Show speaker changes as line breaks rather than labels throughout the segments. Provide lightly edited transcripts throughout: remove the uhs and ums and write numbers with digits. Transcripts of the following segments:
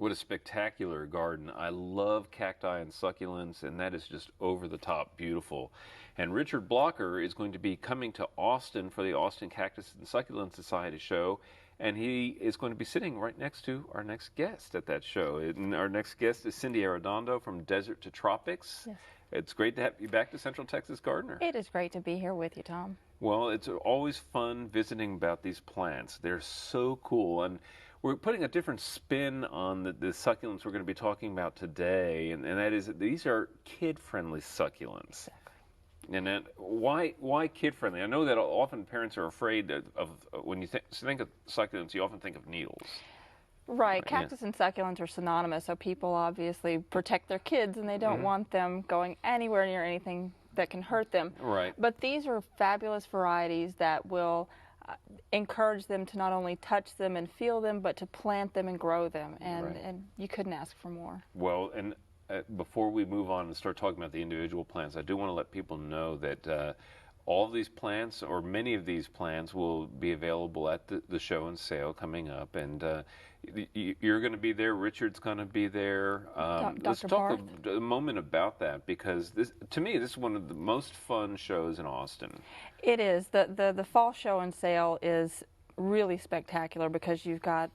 What a spectacular garden. I love cacti and succulents, and that is just over the top beautiful. And Richard Blocker is going to be coming to Austin for the Austin Cactus and Succulent Society show, and he is going to be sitting right next to our next guest at that show. And our next guest is Cindy Arredondo from Desert to Tropics.
Yes.
It's great to have you back to Central Texas Gardener.
It is great to be here with you, Tom.
Well, it's always fun visiting about these plants. They're so cool, and we're putting a different spin on the succulents we're going to be talking about today, and that is that these are kid-friendly succulents.
Exactly.
And then why kid-friendly? I know that often parents are afraid of when you think of succulents, you often think of needles.
Right. Cactus and succulents are synonymous, so people obviously protect their kids, and they don't want them going anywhere near anything that can hurt them.
Right.
But these are fabulous varieties that will encourage them to not only touch them and feel them, but to plant them and grow them, and you couldn't ask for more.
Well, and before we move on and start talking about the individual plants, I do want to let people know that all of these plants, or many of these plants, will be available at the show and sale coming up, and you're going to be there. Richard's going to be there. Let's talk a moment about that, because to me, this is one of the most fun shows in Austin. It
is. The fall show and sale is really spectacular because you've got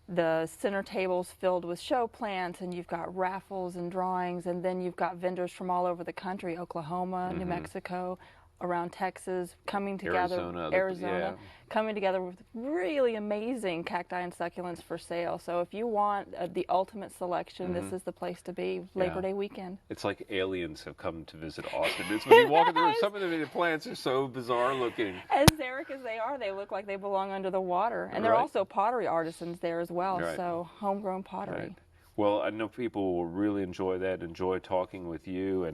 the center tables filled with show plants, and you've got raffles and drawings, and then you've got vendors from all over the country, Oklahoma, New Mexico, around Texas, coming together, Arizona, coming together with really amazing cacti and succulents for sale. So if you want the ultimate selection, this is the place to be, Labor Day weekend. It's like aliens have come to visit Austin. It's when you walk through, some of the plants are so bizarre looking. As xeric as they are, they look like they belong under the water. And there are also pottery artisans there as well, so homegrown pottery. Well, I know people will really enjoy that, enjoy talking with you.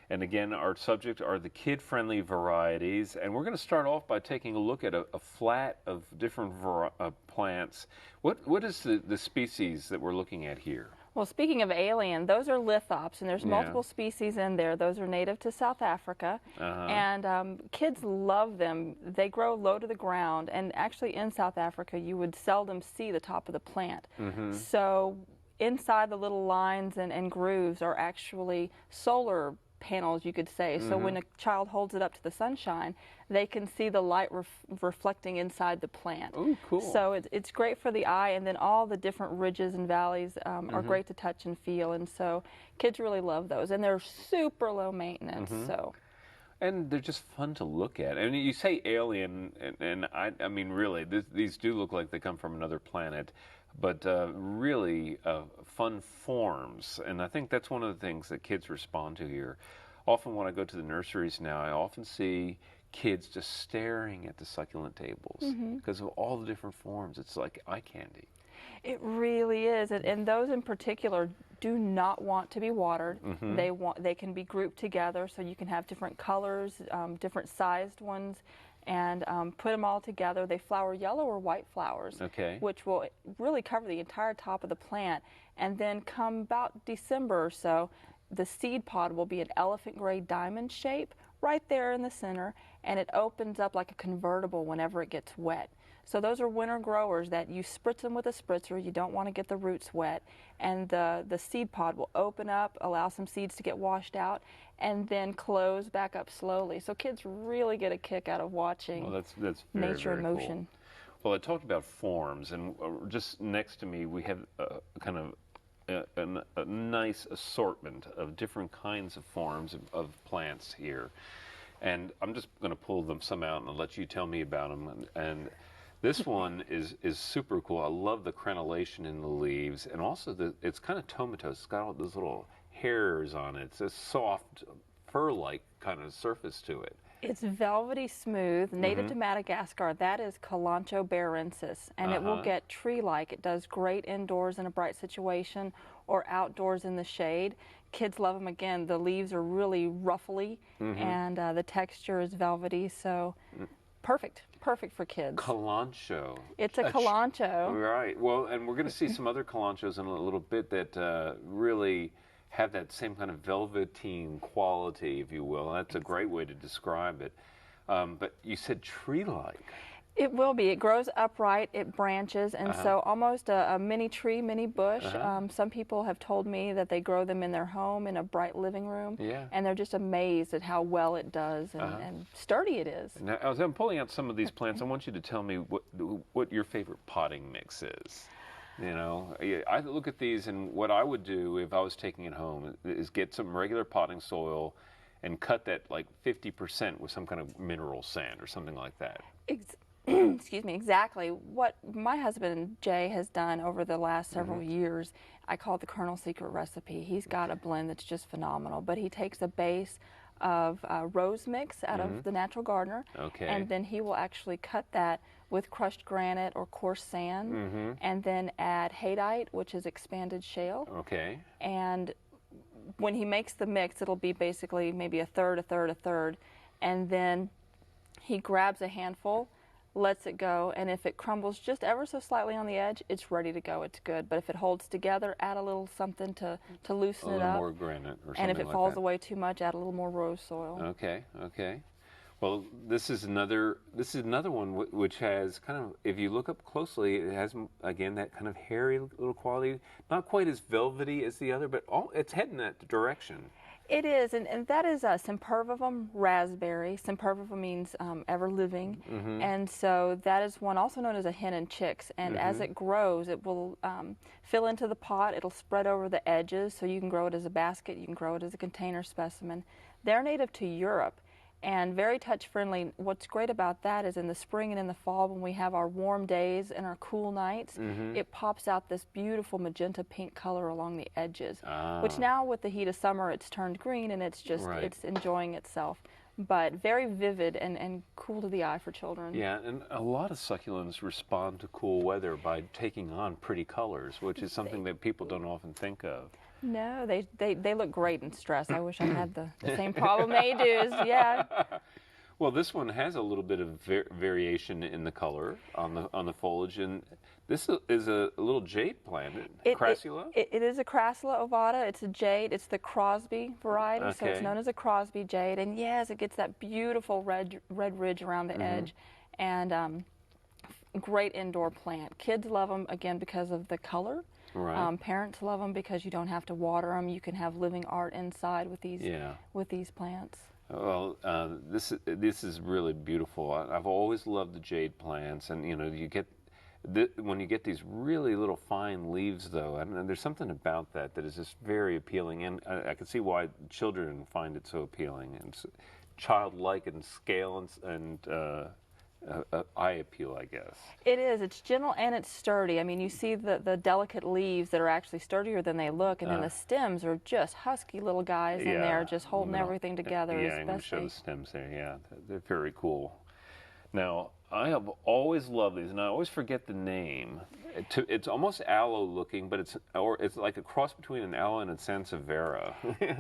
And again, our subject are the kid-friendly varieties, and we're going to start off by taking a look at a flat of different plants. What is the species that we're looking at here? Well, speaking of alien, those are lithops, and there's multiple species in there. Those are native to South Africa, and kids love them. They grow low to the ground, and actually in South Africa, you would seldom see the top of the plant. So inside the little lines and grooves are actually solar panels, you could say. So when a child holds it up to the sunshine, they can see the light reflecting inside the plant. Oh, cool. So it's great for the eye, and then all the different ridges and valleys are great to touch and feel, and so kids really love those, and they're super low maintenance. And they're just fun to look at. I mean, you say alien, and I mean, really, these do look like they come from another planet, but really fun forms. And I think that's one of the things that kids respond to here. Often when I go to the nurseries now, I often see kids just staring at the succulent tables because of all the different forms. It's like eye candy. It really is, and those in particular do not want to be watered. They can be grouped together, so you can have different colors, different sized ones, and put them all together. They flower yellow or white flowers, which will really cover the entire top of the plant. And then come about December or so, the seed pod will be an elephant gray diamond shape right there in the center, and it opens up like a convertible whenever it gets wet. So those are winter growers that you spritz them with a spritzer. You don't want to get the roots wet, and the seed pod will open up, allow some seeds to get washed out, and then close back up slowly. So kids really get a kick out of watching that's nature in motion. Cool. Well, I talked about forms, and just next to me we have kind of a nice assortment of different kinds of forms of plants here. And I'm just going to pull some out and let you tell me about them. And this one is super cool. I love the crenellation in the leaves, and also it's kind of tomatose. It's got all those little hairs on it. It's a soft, fur-like kind of surface to it. It's velvety smooth, native to Madagascar. That is Kalanchoe barrensis, and it will get tree-like. It does great indoors in a bright situation or outdoors in the shade. Kids love them. Again, the leaves are really ruffly, and the texture is velvety, so perfect for kids. Kalanchoe. It's a Kalanchoe. Right. Well, and we're going to see some other Kalanchoes in a little bit that really have that same kind of velveteen quality, if you will. That's a great way to describe it. But you said tree-like. It will be. It grows upright, it branches, and so almost a mini tree, mini bush. Some people have told me that they grow them in their home in a bright living room, and they're just amazed at how well it does and sturdy it is.
Now, as I'm pulling out some of these plants, I want you to tell me what your favorite potting mix is. You know, I look at these, and what I would do if I was taking it home is get some regular potting soil and cut that like 50% with some kind of mineral sand or something like that.
Excuse me, exactly. What my husband Jay has done over the last several years, I call it the Colonel Secret recipe. He's got a blend that's just phenomenal, but he takes a base of rose mix out of the Natural Gardener, and then he will actually cut that with crushed granite or coarse sand, and then add hadeite, which is expanded shale. And when he makes the mix, it'll be basically maybe a third, a third, a third, and then he grabs a handful, lets it go, and if it crumbles just ever so slightly on the edge, it's ready to go. It's good. But if it holds together, add a little something to loosen it up.
A little more granite or something like that.
And if it falls away too much, add a little more rose soil.
Okay. Well, this is another one which has kind of, if you look up closely, it has again that kind of hairy little quality, not quite as velvety as the other, but it's heading that direction.
It is, and that is a Sempervivum raspberry. Sempervivum means ever living, and so that is one also known as a hen and chicks. And as it grows, it will fill into the pot. It'll spread over the edges, so you can grow it as a basket. You can grow it as a container specimen. They're native to Europe and very touch-friendly. What's great about that is in the spring and in the fall, when we have our warm days and our cool nights, it pops out this beautiful magenta pink color along the edges, which now with the heat of summer, it's turned green and it's just, it's enjoying itself. But very vivid and cool to the eye for children.
Yeah, and a lot of succulents respond to cool weather by taking on pretty colors, which is something that people don't often think of.
No, they look great in stress. I wish I had the same problem they do. Yeah.
Well, this one has a little bit of variation in the color on the foliage, and this is a little jade plant, crassula?
It is a Crassula ovata. It's a jade. It's the Crosby variety, so it's known as a Crosby jade. And yes, it gets that beautiful red ridge around the edge, and great indoor plant. Kids love them again because of the color. Parents love them because you don't have to water them. You can have living art inside with these plants.
Well, this is really beautiful. I've always loved the jade plants, and you know, when you get these really little fine leaves, though, and there's something about that is just very appealing, and I can see why children find it so appealing. It's childlike in scale and eye appeal, I guess.
It is. It's gentle and it's sturdy. I mean, you see the delicate leaves that are actually sturdier than they look, and then the stems are just husky little guys in there, just holding everything together.
Yeah, I'm going to show the stems there. Yeah, they're very cool. Now, I have always loved these, and I always forget the name. It's almost aloe looking, but it's like a cross between an aloe and a sansevieria.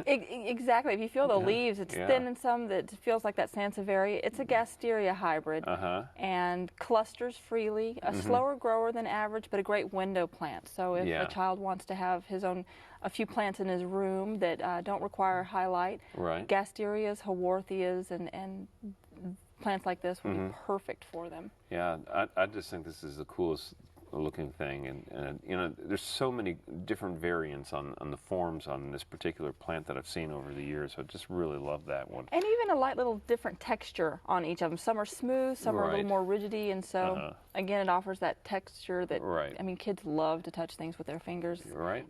Exactly. If you feel the leaves, it's thin and some that feels like that sansevieria. It's a gasteria hybrid and clusters freely. A slower grower than average, but a great window plant. So if a child wants to have a few plants in his room that don't require highlight, gasterias, haworthias, and plants like this would be perfect for them.
Yeah, I just think this is the coolest looking thing, and you know, there's so many different variants on the forms on this particular plant that I've seen over the years. So I just really love that one.
And even a light little different texture on each of them. Some are smooth, some are a little more rigidy, and so again, it offers that texture that I mean, kids love to touch things with their fingers.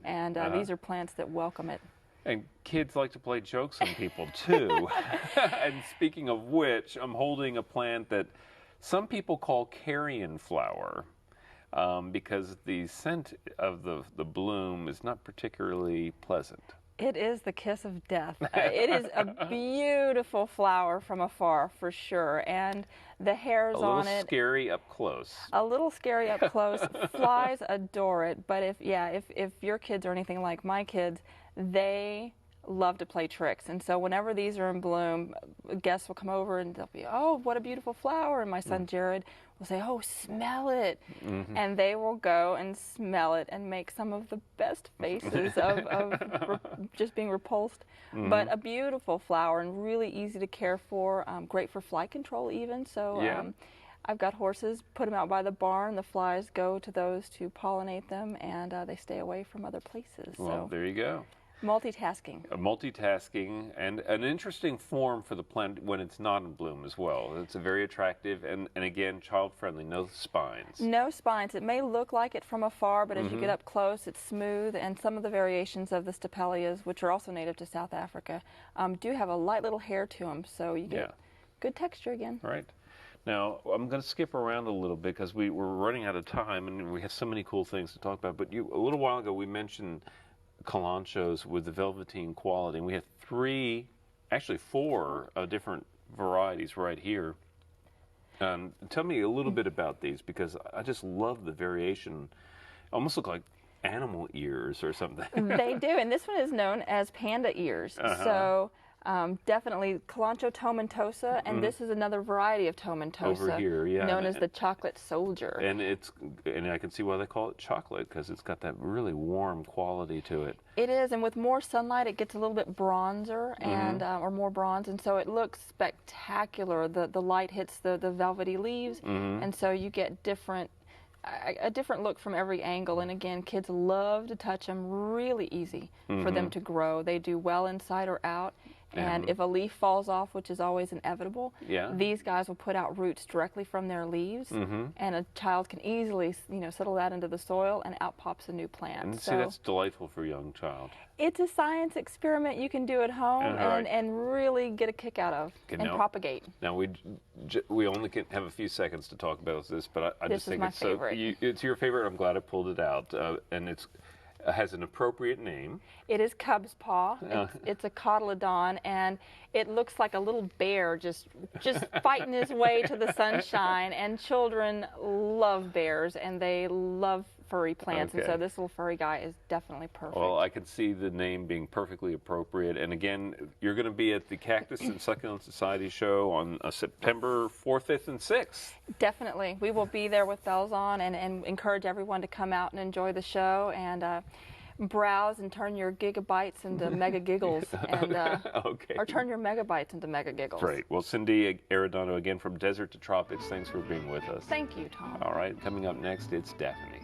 And these are plants that welcome it.
And kids like to play jokes on people, too. And speaking of which, I'm holding a plant that some people call carrion flower because the scent of the bloom is not particularly pleasant.
It is the kiss of death. It is a beautiful flower from afar, for sure. And the hairs on it.
A little scary up close.
A little scary up close. Flies adore it. But if your kids are anything like my kids, they love to play tricks. And so whenever these are in bloom, guests will come over and they'll be, oh, what a beautiful flower. And my son Jared will say, oh, smell it. And they will go and smell it and make some of the best faces of just being repulsed. But a beautiful flower and really easy to care for, great for fly control even. So I've got horses, put them out by the barn. The flies go to those to pollinate them, and they stay away from other places.
Well,
So
there you go.
multitasking.
Multitasking, and an interesting form for the plant when it's not in bloom as well. It's a very attractive and again, child-friendly, no spines.
No spines. It may look like it from afar, but as you get up close, it's smooth, and some of the variations of the Stapelias, which are also native to South Africa, do have a light little hair to them, so you get good texture again.
Right. Now, I'm going to skip around a little bit because we're running out of time, and we have so many cool things to talk about. But a little while ago, we mentioned Kalanchoes with the velveteen quality, and we have four different varieties right here. Tell me a little bit about these, because I just love the variation. Almost look like animal ears or something.
They do, and this one is known as panda ears. So definitely Kalanchoe tomentosa, and this is another variety of tomentosa.
Over here, yeah.
Known as the chocolate soldier.
And I can see why they call it chocolate, because it's got that really warm quality to it.
It is, and with more sunlight, it gets a little bit bronzer, and or more bronze, and so it looks spectacular. The light hits the velvety leaves, and so you get a different look from every angle. And again, kids love to touch them. Really easy for them to grow. They do well inside or out. And if a leaf falls off, which is always inevitable, these guys will put out roots directly from their leaves, and a child can easily, settle that into the soil, and out pops a new plant.
And see, that's delightful for a young child.
It's a science experiment you can do at home and really get a kick out of and propagate.
Now, we only can have a few seconds to talk about this, but I just think it's
favorite.
It's your favorite. I'm glad I pulled it out, and it has an appropriate name.
It is cub's paw. It's a cotyledon, and it looks like a little bear just fighting his way to the sunshine. And children love bears, and they love furry plants, and so this little furry guy is definitely perfect.
Well, I can see the name being perfectly appropriate. And again, you're going to be at the Cactus and Succulent Society show on September 4th, 5th, and 6th.
Definitely. We will be there with bells on, and encourage everyone to come out and enjoy the show, and browse and turn your gigabytes into mega giggles, and or turn your megabytes into mega giggles.
Great. Well, Cindy Arredondo, again from Desert to Tropics, thanks for being with us.
Thank you, Tom.
All right, coming up next, it's Daphne.